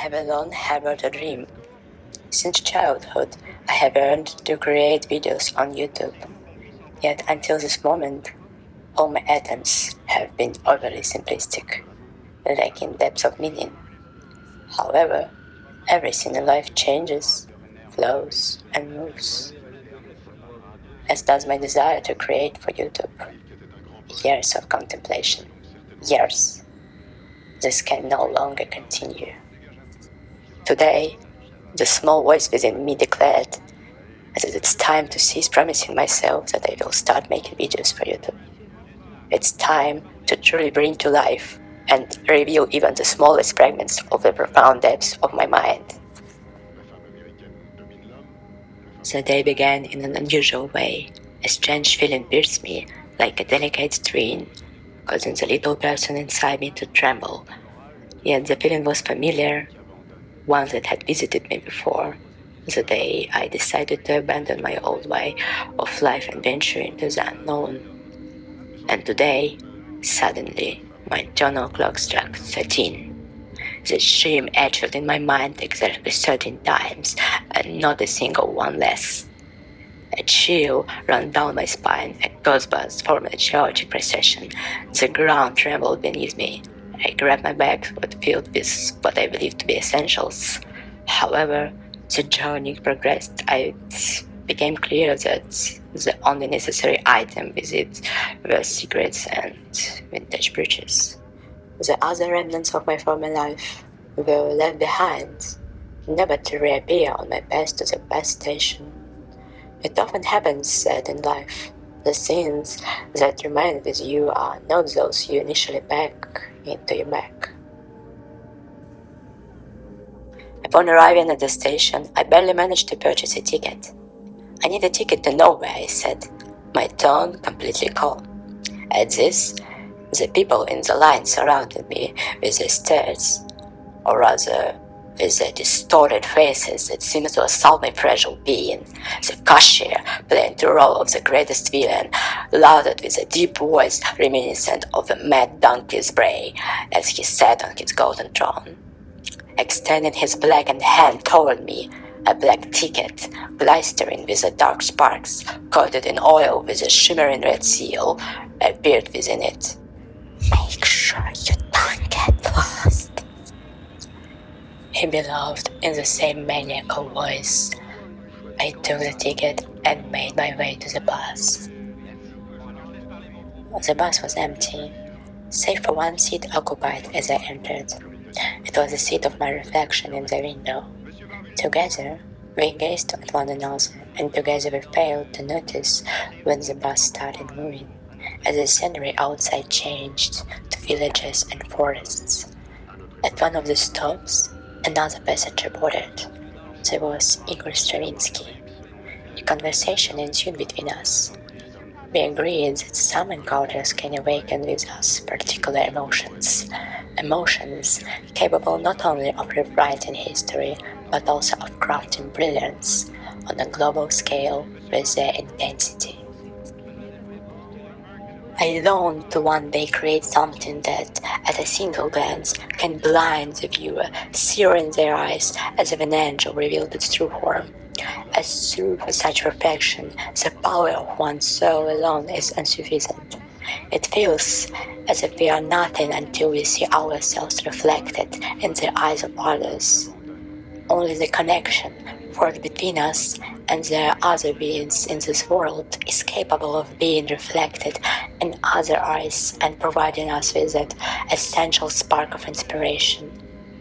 have alone harbored a dream. Since childhood, I have yearned to create videos on YouTube. Yet until this moment, all my attempts have been overly simplistic, lacking depth of meaning. However, everything in life changes, flows, and moves, as does my desire to create for YouTube. Years of contemplation. Years. This can no longer continue. Today, the small voice within me declared that it's time to cease promising myself that I will start making videos for YouTube. It's time to truly bring to life and reveal even the smallest fragments of the profound depths of my mind. The day began in an unusual way. A strange feeling pierced me like a delicate string, causing the little person inside me to tremble. Yet the feeling was familiar, one that had visited me before, the day I decided to abandon my old way of life and venture into the unknown. And today, suddenly, my internal clock struck 13. The shame echoed in my mind exactly 13 times, and not a single one less. A chill ran down my spine, a goosebumps formed a chaotic procession. The ground trembled beneath me. I grabbed my bag, but filled with what I believed to be essentials. However, the journey progressed. It became clear that the only necessary item with it were cigarettes and vintage brooches. The other remnants of my former life were left behind, never to reappear on my path to the bus station. It often happens that in life, the things that remain with you are not those you initially pack into your bag. Upon arriving at the station, I barely managed to purchase a ticket. I need a ticket to nowhere, I said, my tone completely calm. At this, the people in the line surrounded me with their stares, or rather, with their distorted faces that seemed to assault my fragile being. The cashier, playing the role of the greatest villain, lauded with a deep voice reminiscent of a mad donkey's bray as he sat on his golden throne. Extending his blackened hand toward me, a black ticket, glistering with the dark sparks, coated in oil with a shimmering red seal, appeared within it. "Make sure you don't get lost," he bellowed in the same maniacal voice. I took the ticket and made my way to the bus. The bus was empty, save for one seat occupied as I entered. It was the seat of my reflection in the window. Together, we gazed at one another, and together we failed to notice when the bus started moving, as the scenery outside changed to villages and forests. At one of the stops, another passenger boarded. There was Igor Stravinsky. A conversation ensued between us. We agreed that some encounters can awaken with us particular emotions capable not only of rewriting history, but also of crafting brilliance on a global scale with their intensity. I long to one day create something that, at a single glance, can blind the viewer, searing their eyes as if an angel revealed its true form. As through such perfection, the power of one's soul alone is insufficient. It feels as if we are nothing until we see ourselves reflected in the eyes of others. Only the connection forged between us and the other beings in this world is capable of being reflected in other eyes and providing us with that essential spark of inspiration,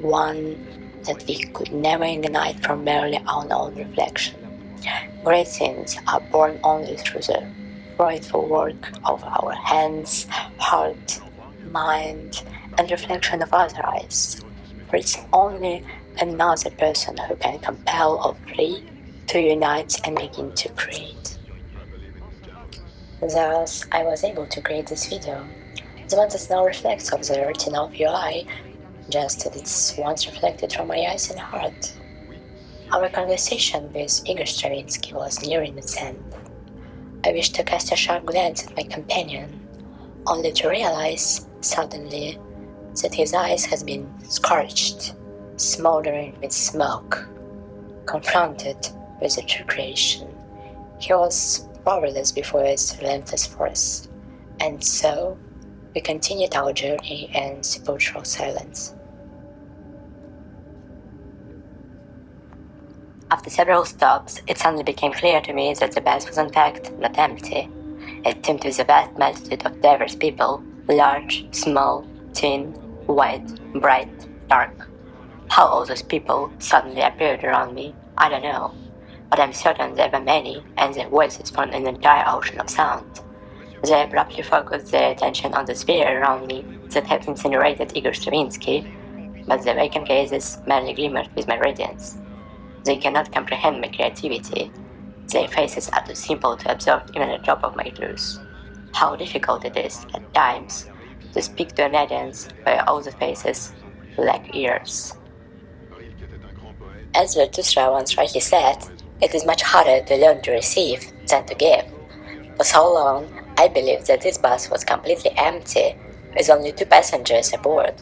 one that we could never ignite from merely our own reflection. Great things are born only through the fruitful work of our hands, heart, mind, and reflection of other eyes. For it's only another person who can compel all three to unite and begin to create. Thus, I was able to create this video, the one that now reflects off the retina of your eye, just as it's once reflected from my eyes and heart. Our conversation with Igor Stravinsky was nearing its end. I wished to cast a sharp glance at my companion, only to realize, suddenly, that his eyes had been scorched, smoldering with smoke. Confronted with the true creation, he was powerless before its relentless force, and so we continued our journey in sepulchral silence. After several stops, it suddenly became clear to me that the bus was in fact not empty. It teemed with a vast multitude of diverse people, large, small, thin, white, bright, dark. How all those people suddenly appeared around me, I don't know, but I'm certain there were many, and their voices formed an entire ocean of sound. They abruptly focused their attention on the sphere around me that had incinerated Igor Stravinsky, but their vacant gazes merely glimmered with my radiance. They cannot comprehend my creativity. Their faces are too simple to absorb even a drop of my truth. How difficult it is, at times, to speak to an audience where all the faces lack ears. As Zarathustra once rightly said, it is much harder to learn to receive than to give. For so long, I believed that this bus was completely empty, with only 2 passengers aboard.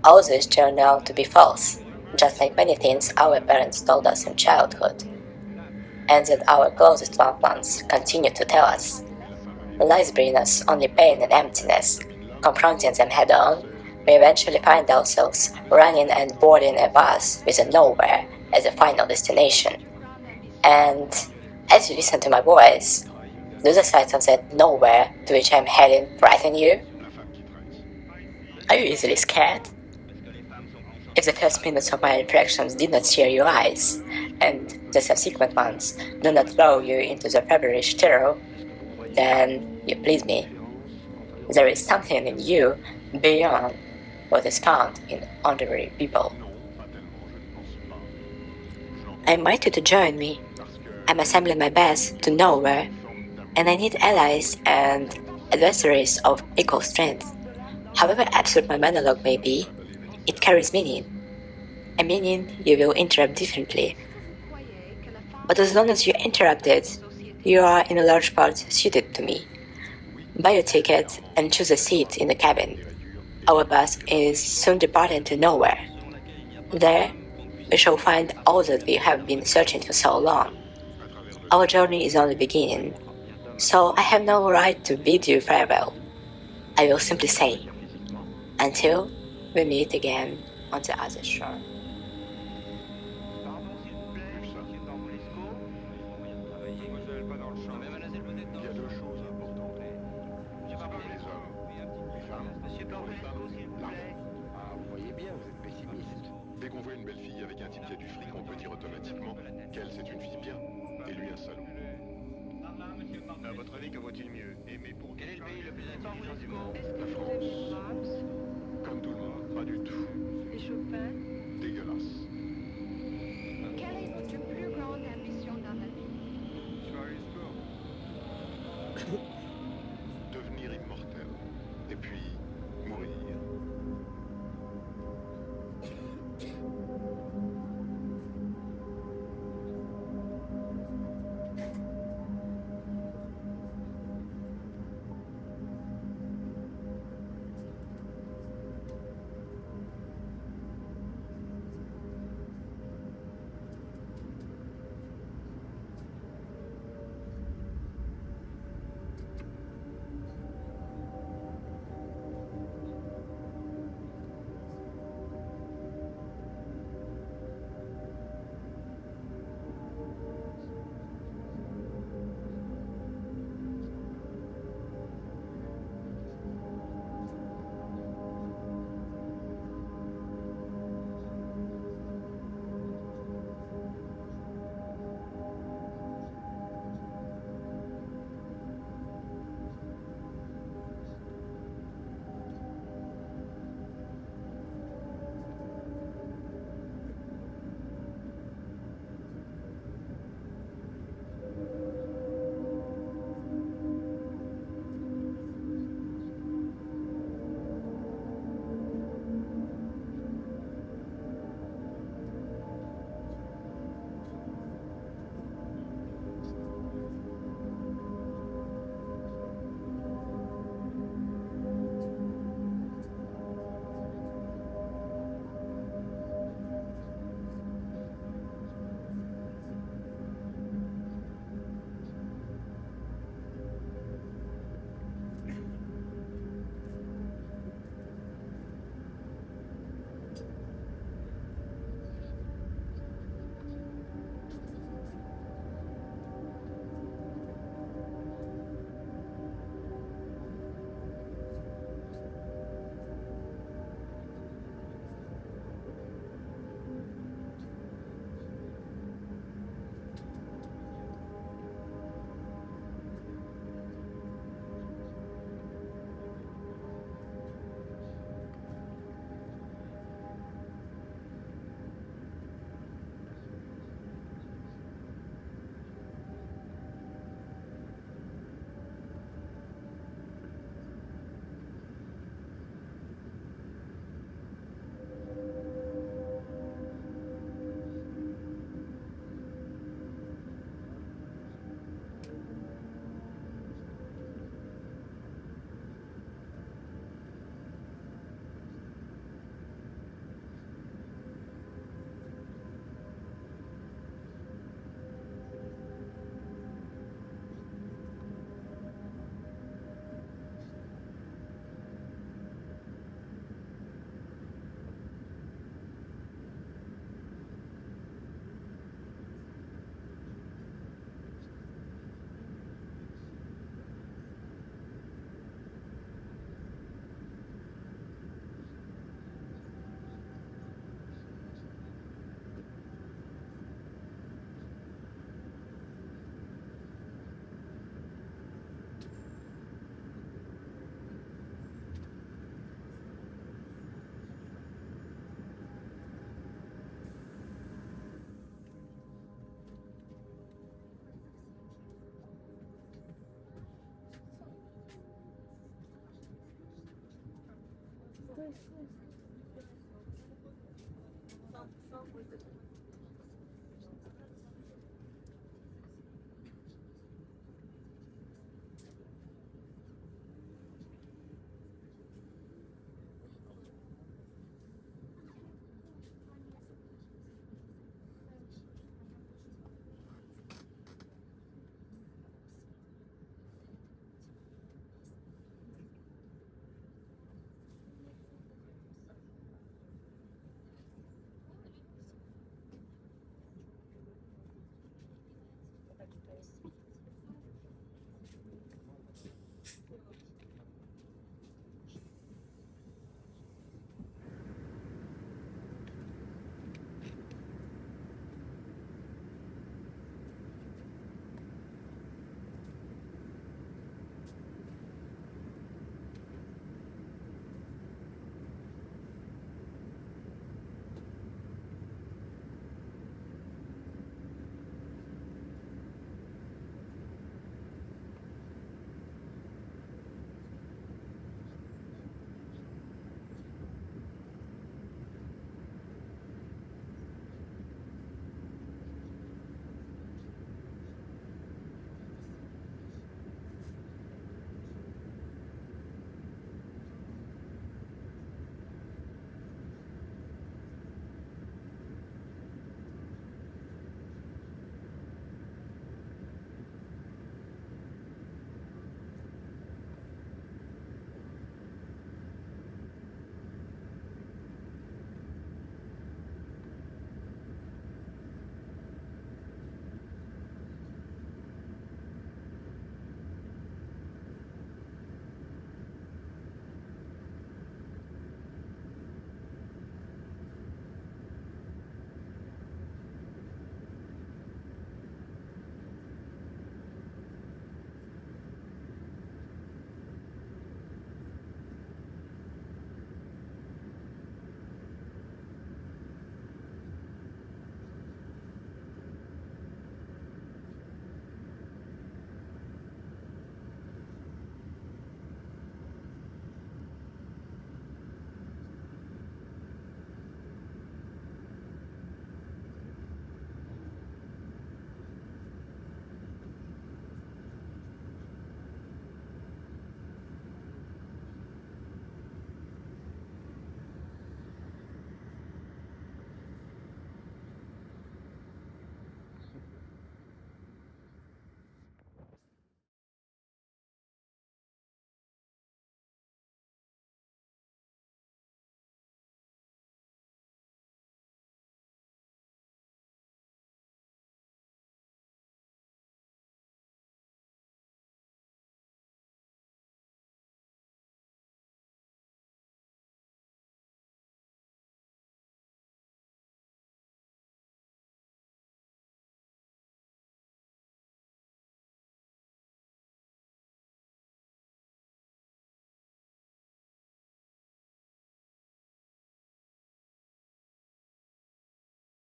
All this turned out to be false, just like many things our parents told us in childhood, and that our closest loved ones continue to tell us. Lies bring us only pain and emptiness. Confronting them head on, we eventually find ourselves running and boarding a bus with a nowhere as a final destination. And as you listen to my voice, do the sights of that nowhere to which I'm heading frighten you? Are you easily scared? If the first minutes of my reflections did not cheer your eyes, and the subsequent ones do not throw you into the feverish terror, then you please me. There is something in you beyond what is found in ordinary people. I invite you to join me. I'm assembling my best to nowhere, and I need allies and adversaries of equal strength. However absurd my monologue may be, it carries meaning. A meaning you will interrupt differently. But as long as you interrupt it, you are in a large part suited to me. Buy a ticket and choose a seat in the cabin. Our bus is soon departing to nowhere. There, we shall find all that we have been searching for so long. Our journey is only beginning, so I have no right to bid you farewell. I will simply say, until we meet again on the other shore. Dès qu'on voit une belle fille avec un type qui a du fric, on peut dire automatiquement qu'elle, c'est une fille bien, et lui un salaud. À votre avis, que vaut-il mieux? Aimer pour quel est le pays le plus intelligent du monde? La France. Comme tout le monde, pas du tout. Et Chopin? Dégueulasse. Quelle est votre plus grande ambition dans la vie? Devenir immortel. Et puis, mourir.